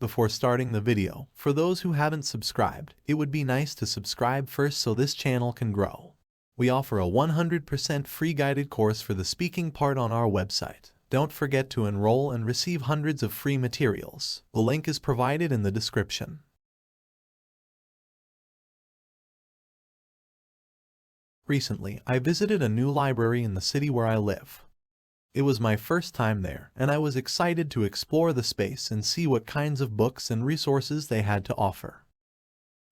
Before starting the video, for those who haven't subscribed, it would be nice to subscribe first so this channel can grow. We offer a 100% free guided course for the speaking part on our website. Don't forget to enroll and receive hundreds of free materials. The link is provided in the description. Recently, I visited a new library in the city where I live. It was my first time there, and I was excited to explore the space and see what kinds of books and resources they had to offer.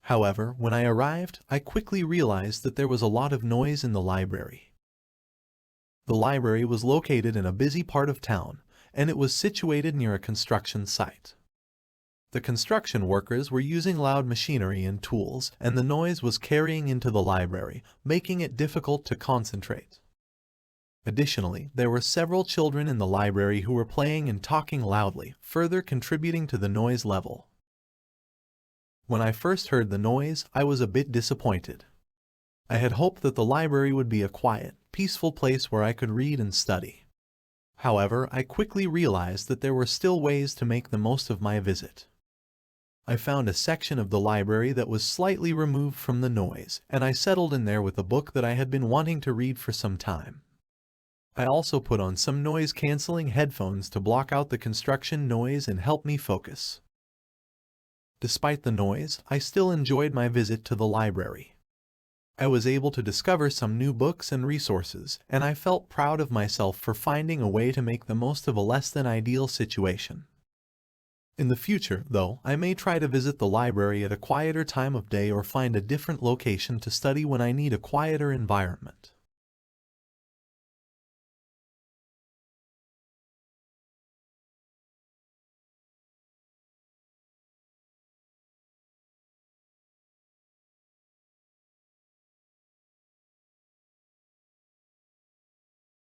However, when I arrived, I quickly realized that there was a lot of noise in the library. The library was located in a busy part of town, and it was situated near a construction site. The construction workers were using loud machinery and tools, and the noise was carrying into the library, making it difficult to concentrate. Additionally, there were several children in the library who were playing and talking loudly, further contributing to the noise level. When I first heard the noise, I was a bit disappointed. I had hoped that the library would be a quiet, peaceful place where I could read and study. However, I quickly realized that there were still ways to make the most of my visit. I found a section of the library that was slightly removed from the noise, and I settled in there with a book that I had been wanting to read for some time. I also put on some noise-canceling headphones to block out the construction noise and help me focus. Despite the noise, I still enjoyed my visit to the library. I was able to discover some new books and resources, and I felt proud of myself for finding a way to make the most of a less-than-ideal situation. In the future, though, I may try to visit the library at a quieter time of day or find a different location to study when I need a quieter environment.